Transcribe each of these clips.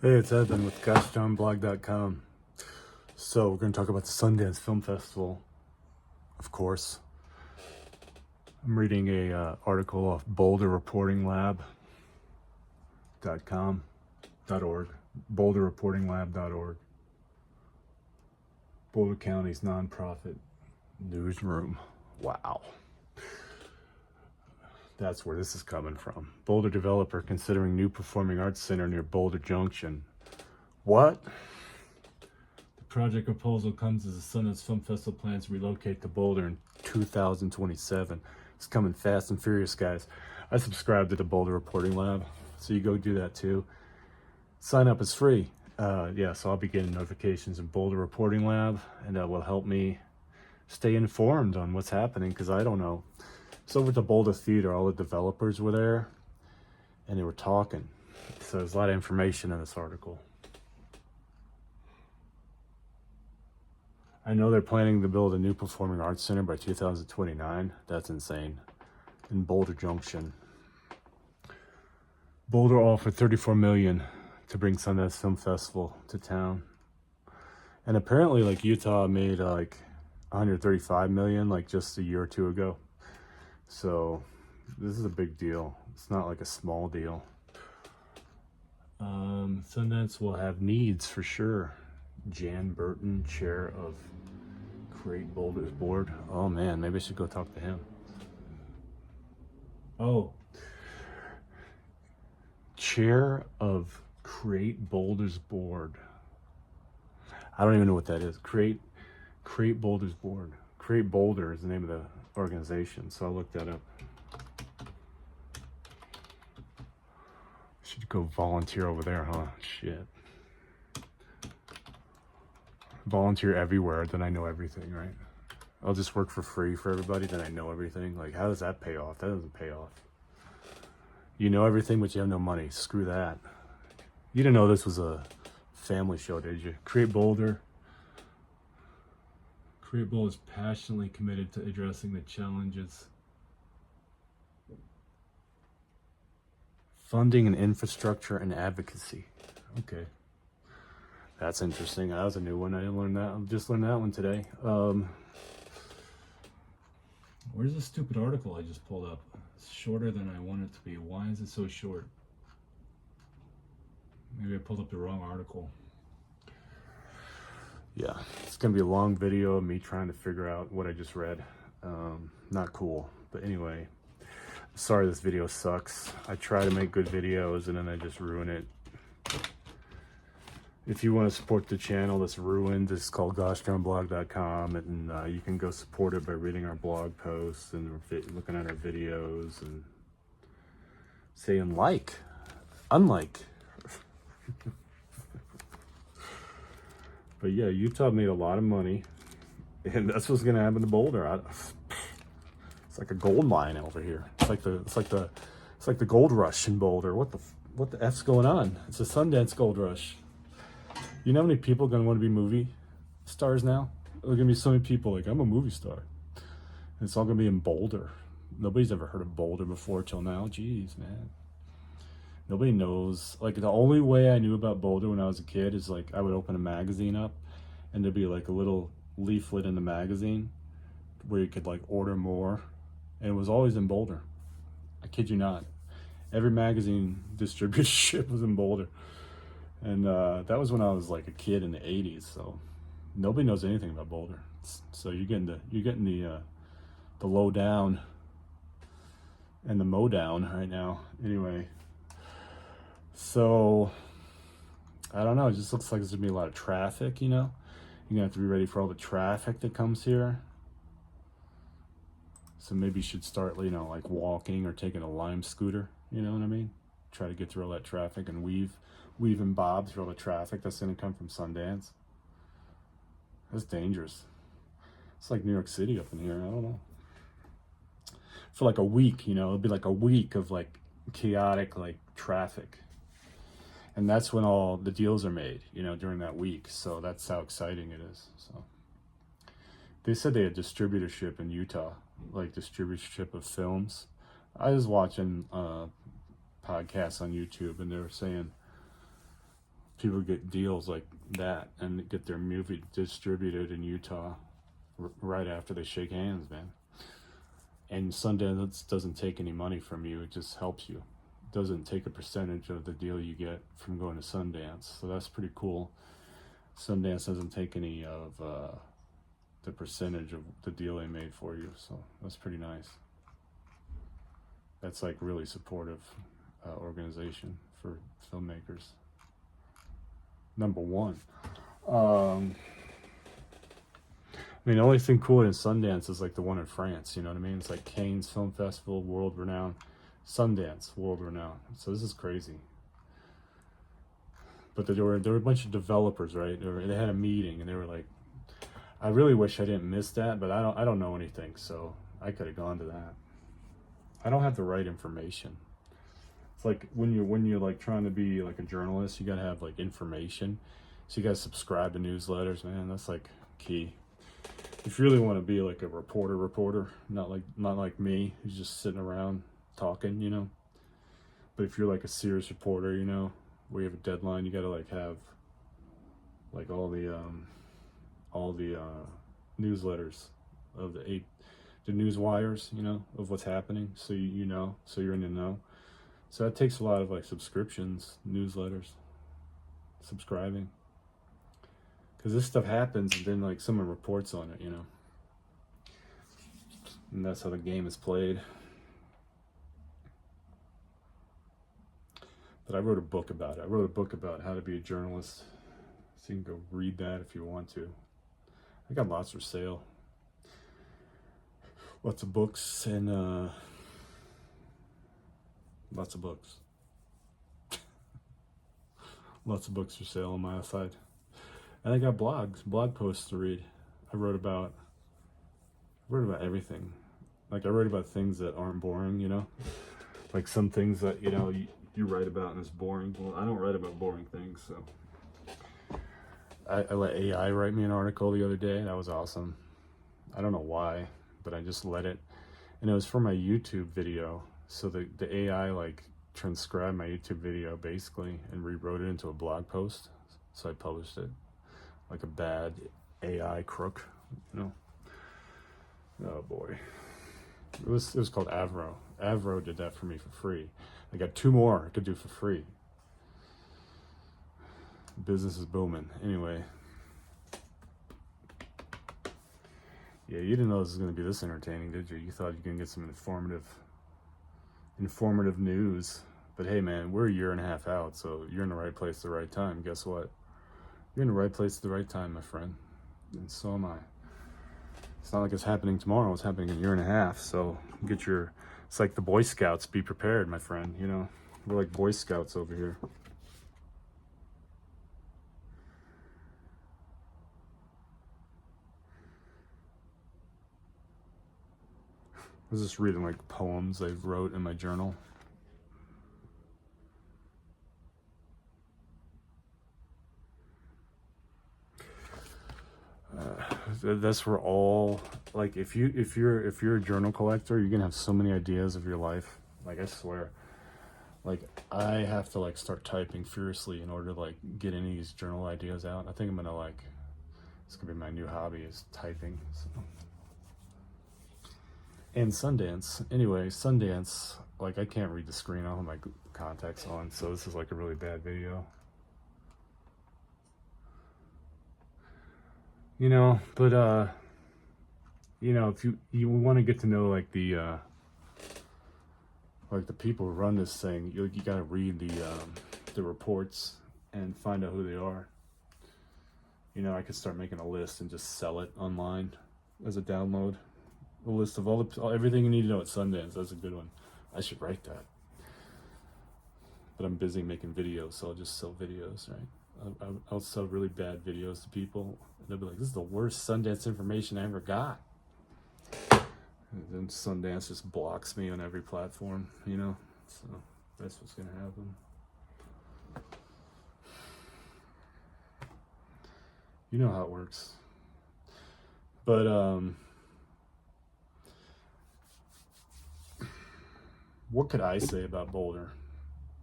Hey, it's Evan with GoshJohnBlog.com. So we're going to talk about the Sundance Film Festival, of course. I'm reading a article off BoulderReportingLab.com.org, BoulderReportingLab.org, Boulder County's nonprofit newsroom. Wow. That's where this is coming from. Boulder developer considering new performing arts center near Boulder Junction. What? The project proposal comes as the Sundance Film Festival plans to relocate to Boulder in 2027. It's coming fast and furious, guys. I subscribe to the Boulder Reporting Lab, so you go do that too. Sign up is free. So I'll be getting notifications in Boulder Reporting Lab, and that will help me stay informed on what's happening, because I don't know. So over at the Boulder Theater, all the developers were there, and they were talking. So there's a lot of information in this article. I know they're planning to build a new performing arts center by 2029. That's insane. In Boulder Junction. Boulder offered $34 million to bring Sundance Film Festival to town. And apparently, like, Utah made like $135 million like just a year or two ago. So this is a big deal. It's not like a small deal. Sundance will have needs for sure. Jan Burton, chair of Create Boulder's board. Oh man, maybe I should go talk to him. Oh, chair of Create Boulder's board. I don't even know what that is. Create Boulder's board. Create Boulder is the name of the organization, so I'll look that up. Should go volunteer over there, huh? Shit. Volunteer everywhere, then I know everything, right? I'll just work for free for everybody, then I know everything. Like, how does that pay off? That doesn't pay off. You know everything, but you have no money. Screw that. You didn't know this was a family show, did you? Create Boulder is passionately committed to addressing the challenges. Funding and infrastructure and advocacy. Okay. That's interesting. That was a new one. I didn't learn that. I just learned that one today. Where's the stupid article I just pulled up? It's shorter than I want it to be. Why is it so short? Maybe I pulled up the wrong article. Yeah, it's gonna be a long video of me trying to figure out what I just read. Not cool, but anyway, sorry this video sucks. I try to make good videos and then I just ruin it. If you want to support the channel that's ruined, it's called GoshJohnBlog.com, and you can go support it by reading our blog posts and looking at our videos and saying unlike. But yeah, Utah made a lot of money, and that's what's gonna happen to Boulder. It's like a gold mine over here. It's like the gold rush in Boulder. What the F's going on? It's a Sundance gold rush. You know how many people are gonna want to be movie stars now? There are gonna be so many people like, I'm a movie star. And it's all gonna be in Boulder. Nobody's ever heard of Boulder before till now. Jeez, man. Nobody knows. Like, the only way I knew about Boulder when I was a kid is like I would open a magazine up and there'd be like a little leaflet in the magazine where you could like order more, and it was always in Boulder. I kid you not. Every magazine distributorship was in Boulder. And that was when I was like a kid in the 80s, so nobody knows anything about Boulder. So you're getting the low down and the mow down right now. Anyway, so I don't know. It just looks like there's gonna be a lot of traffic. You know, you're gonna have to be ready for all the traffic that comes here. So maybe you should start, you know, like walking or taking a Lime scooter. You know what I mean? Try to get through all that traffic and weave and bob through all the traffic that's going to come from Sundance. That's dangerous. It's like New York City up in here. I don't know. For like a week, you know, it'll be like a week of like chaotic like traffic. And that's when all the deals are made, you know, during that week. So that's how exciting it is. So they said they had distributorship in Utah, like distributorship of films. I was watching podcasts on YouTube, and they were saying people get deals like that and get their movie distributed in Utah right after they shake hands, man. And Sundance doesn't take any money from you, it just helps you. It doesn't take a percentage of the deal you get from going to Sundance, so that's pretty cool. Sundance doesn't take any of the percentage of the deal they made for you, so that's pretty nice. That's like really supportive organization for filmmakers. Number one. I mean, the only thing cooler than Sundance is like the one in France, you know what I mean? It's like Cannes Film Festival, world renowned. Sundance, world renowned. So this is crazy. But there were a bunch of developers, right? They had a meeting and they were like, I really wish I didn't miss that, but I don't know anything, so I could have gone to that. I don't have the right information. It's like when you're like trying to be like a journalist, you gotta have like information. So you gotta subscribe to newsletters, man. That's like key. If you really want to be like a reporter, not like me, who's just sitting around talking, you know. But if you're like a serious reporter, you know, where you have a deadline, you gotta like have like all the newsletters of the news wires, you know, of what's happening, so you know, so you're in the know. So that takes a lot of like subscriptions, newsletters, subscribing, because this stuff happens and then like someone reports on it, you know, and that's how the game is played. But I wrote a book about it. I wrote a book about how to be a journalist, so you can go read that if you want to. I got lots for sale. Lots of books and lots of books. Lots of books for sale on my side. And I got blog posts to read. I wrote about everything. Like I wrote about things that aren't boring, you know? Like some things that, you know, you write about and it's boring. Well, I don't write about boring things, so. I let AI write me an article the other day. That was awesome. I don't know why, but I just let it. And it was for my YouTube video. So the AI like transcribed my YouTube video basically and rewrote it into a blog post. So I published it like a bad AI crook, you know. Oh boy. It was called Avro. Avro did that for me for free. I got 2 more I could do for free. Business is booming. Anyway. Yeah, you didn't know this was going to be this entertaining, did you? You thought you were going to get some informative news. But hey, man, we're a year and a half out, so you're in the right place at the right time. Guess what? You're in the right place at the right time, my friend. And so am I. It's not like it's happening tomorrow. It's happening in a year and a half. So it's like the Boy Scouts. Be prepared, my friend. You know, we're like Boy Scouts over here. I was just reading like poems I wrote in my journal. That's for all, like if you're a journal collector, you're gonna have so many ideas of your life. Like I swear, like I have to like start typing furiously in order to like get any of these journal ideas out. I think I'm gonna like, it's gonna be my new hobby is typing. So. And Sundance, anyway, Sundance, like I can't read the screen. I don't have my contacts on, so this is like a really bad video. You know, but you know, if you want to get to know like the people who run this thing, you gotta read the reports and find out who they are. You know, I could start making a list and just sell it online as a download. A list of everything you need to know at Sundance. That's a good one. I should write that. But I'm busy making videos, so I'll just sell videos, right? I'll sell really bad videos to people. And they'll be like, this is the worst Sundance information I ever got. And then Sundance just blocks me on every platform, you know? So that's what's going to happen. You know how it works. But, what could I say about Boulder?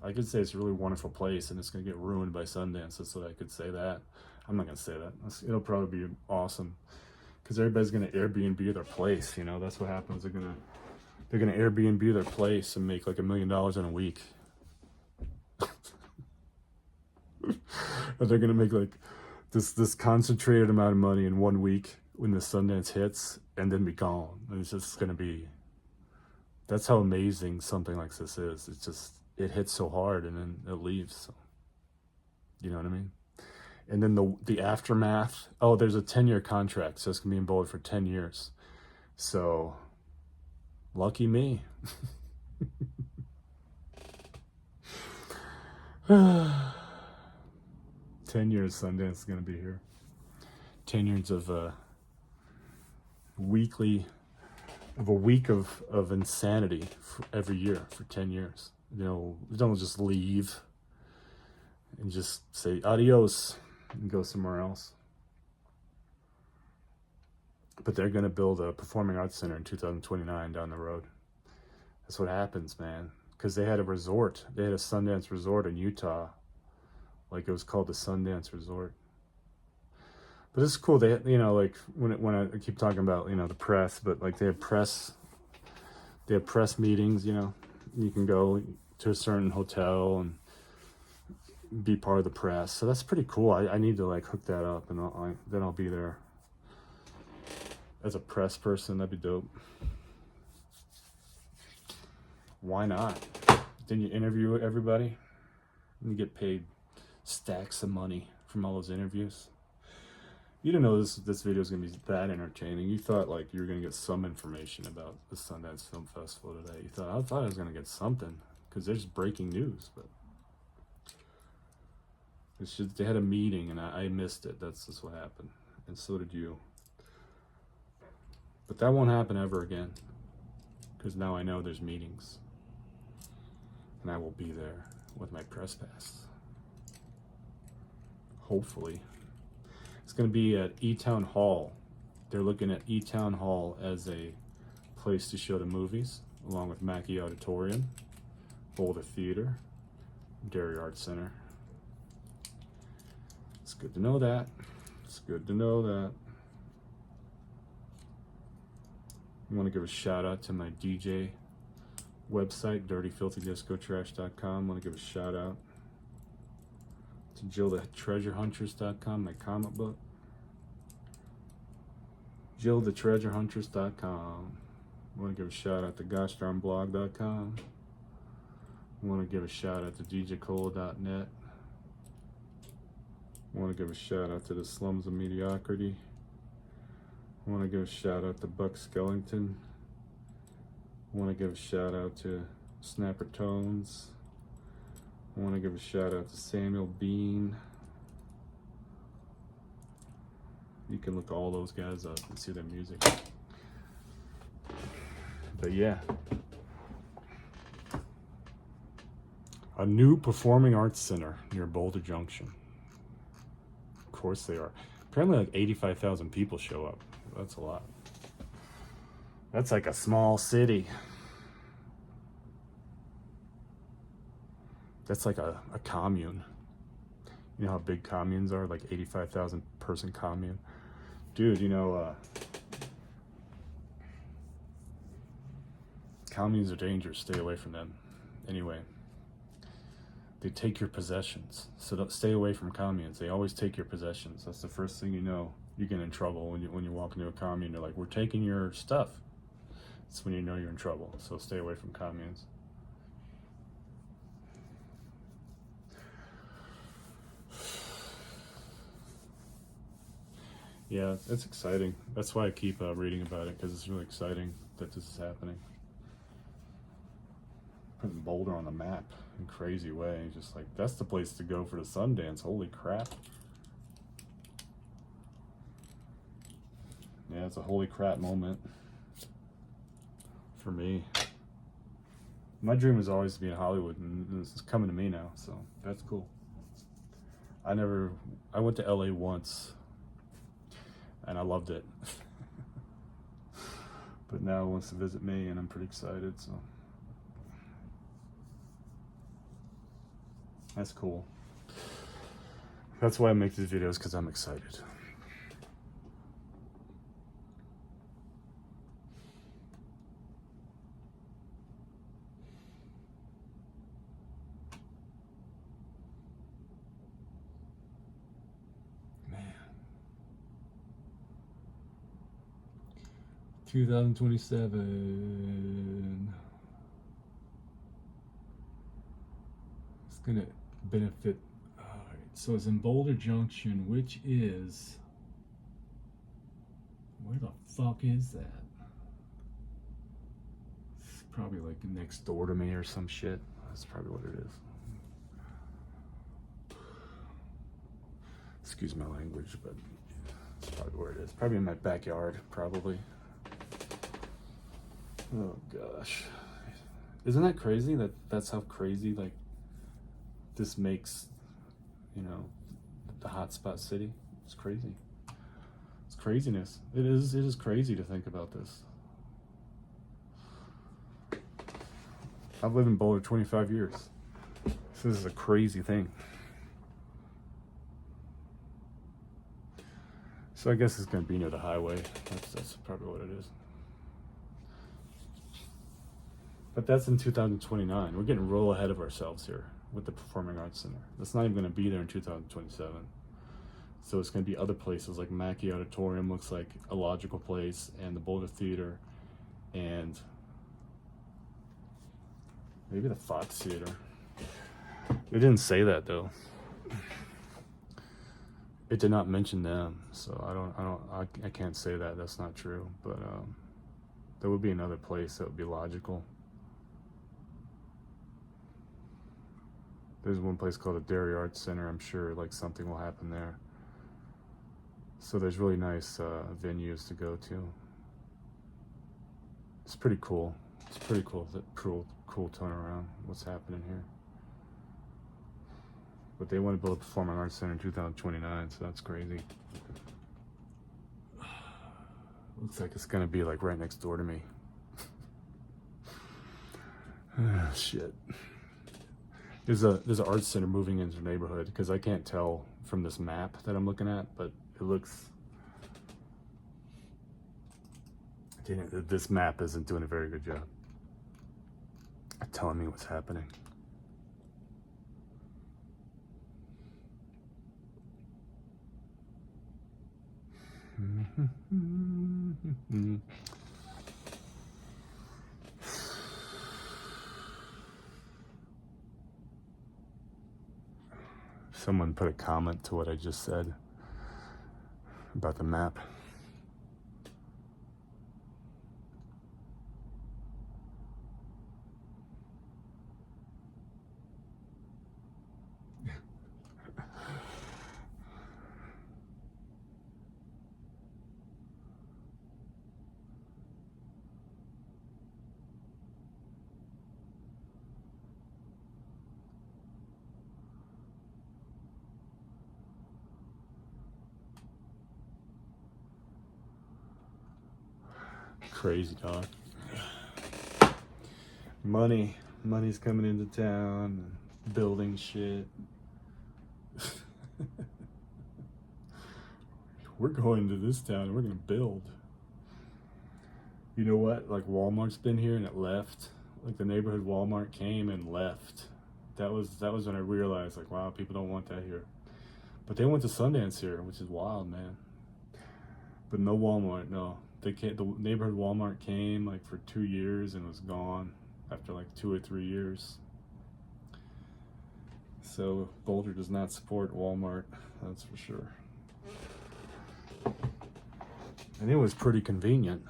I could say it's a really wonderful place, and it's going to get ruined by Sundance. That's what I could say that. I'm not going to say that. It'll probably be awesome because everybody's going to Airbnb their place. You know, that's what happens. They're gonna Airbnb their place and make like $1 million in a week. Or they're gonna make like this concentrated amount of money in 1 week when the Sundance hits, and then be gone. And it's just gonna be. That's how amazing something like this is. It's just, it hits so hard and then it leaves. So, you know what I mean? And then the aftermath. Oh, there's a 10-year contract, so it's gonna be in Boulder for 10 years. So, lucky me. 10 years Sundance is gonna be here. 10 years of a week of insanity every year for 10 years. You know, don't just leave and just say adios and go somewhere else. But they're going to build a performing arts center in 2029 down the road. That's what happens, man. Because they had a resort. They had a Sundance resort in Utah. Like, it was called the Sundance Resort. But it's cool. They, you know, like when I keep talking about, you know, the press, but like they have press meetings. You know, you can go to a certain hotel and be part of the press. So that's pretty cool. I need to like hook that up, and then I'll be there as a press person. That'd be dope. Why not? Then you interview everybody and you get paid stacks of money from all those interviews. You didn't know this video was going to be that entertaining. You thought like you were going to get some information about the Sundance Film Festival today. I thought I was going to get something because there's breaking news, but it's just, they had a meeting and I missed it. That's just what happened, and so did you. But that won't happen ever again because now I know there's meetings, and I will be there with my press pass. Hopefully. It's going to be at E-Town Hall. They're looking at E-Town Hall as a place to show the movies, along with Mackey Auditorium, Boulder Theater, Dairy Arts Center. It's good to know that. It's good to know that. I want to give a shout out to my DJ website, dirtyfilthydiscotrash.com. I want to give a shout out to JillTheTreasureHuntress.com, my comic book. JillTheTreasureHuntress.com. I want to give a shout out to GoshDarnBlog.com. I want to give a shout out to DJCola.net. I want to give a shout out to the Slums of Mediocrity. I want to give a shout out to Buck Skellington. I want to give a shout out to Snapper Tones. I want to give a shout out to Samuel Bean. You can look all those guys up and see their music. But yeah. A new performing arts center near Boulder Junction. Of course they are. Apparently like 85,000 people show up. That's a lot. That's like a small city. That's like a commune. You know how big communes are? Like 85,000 person commune. Dude, you know, communes are dangerous. Stay away from them. Anyway, they take your possessions. So don't stay away from communes. They always take your possessions. That's the first thing you know. You get in trouble when you walk into a commune. They're like, we're taking your stuff. That's when you know you're in trouble. So stay away from communes. Yeah, it's exciting. That's why I keep reading about it, because it's really exciting that this is happening. Putting Boulder on the map in a crazy way. Just like, that's the place to go for the Sundance. Holy crap. Yeah, it's a holy crap moment for me. My dream was always to be in Hollywood, and it's coming to me now, so that's cool. I went to LA once, and I loved it. But now it wants to visit me, and I'm pretty excited, so. That's cool. That's why I make these videos, because I'm excited. Man. 2027. It's gonna benefit. All right, so it's in Boulder Junction, which is, where the fuck is that? It's probably like next door to me or some shit. That's probably what it is. Excuse my language, but it's probably where it is. Probably in my backyard, probably. Oh gosh. Isn't that crazy that that's how crazy like this makes, you know, the hotspot city? It's crazy. It's craziness. It is crazy to think about this. I've lived in Boulder 25 years. This is a crazy thing. So I guess it's gonna be near the highway. That's probably what it is. But that's in 2029. We're getting real ahead of ourselves here with the Performing Arts Center. That's not even gonna be there in 2027. So it's gonna be other places like Mackey Auditorium looks like a logical place, and the Boulder Theater, and maybe the Fox Theater. They didn't say that though. It did not mention them, so I can't say that. That's not true. But there would be another place that would be logical. There's one place called the Dairy Arts Center. I'm sure like something will happen there. So there's really nice venues to go to. It's pretty cool. It's pretty cool. Cool turnaround. What's happening here? But they want to build a Performing Arts Center in 2029, so that's crazy. Looks like it's gonna be like right next door to me. Shit. There's an arts center moving into the neighborhood, because I can't tell from this map that I'm looking at, but it looks. This map isn't doing a very good job at telling me what's happening. Someone put a comment to what I just said about the map. Crazy, dog. Money's coming into town, building shit. We're going to this town and we're gonna build. You know what? Like Walmart's been here and it left. Like the neighborhood Walmart came and left. That was when I realized, like, wow, people don't want that here. But they went to Sundance here, which is wild, man. But no Walmart, no. The neighborhood Walmart came like for 2 years and was gone after like 2 or 3 years. So Boulder does not support Walmart, that's for sure. And it was pretty convenient.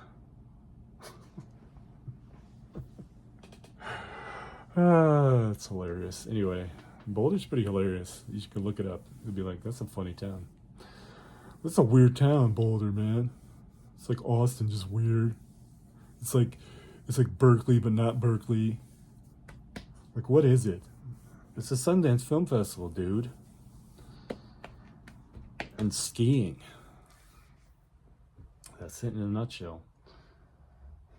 That's hilarious. Anyway, Boulder's pretty hilarious. You can look it up. You'll be like, that's a funny town. That's a weird town, Boulder, man. It's like Austin, just weird. It's like Berkeley, but not Berkeley. Like, what is it? It's a Sundance Film Festival, dude. And skiing. That's it in a nutshell.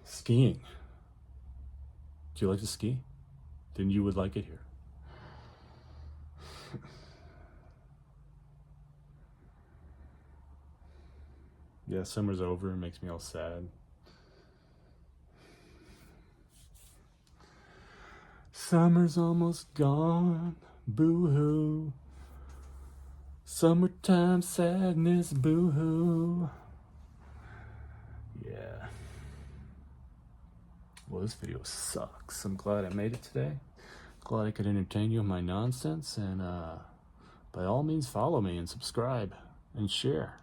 Skiing. Do you like to ski? Then you would like it here. Yeah, summer's over. It makes me all sad. Summer's almost gone. Boo-hoo. Summertime sadness. Boo-hoo. Yeah. Well, this video sucks. I'm glad I made it today. Glad I could entertain you with my nonsense. And by all means, follow me and subscribe and share.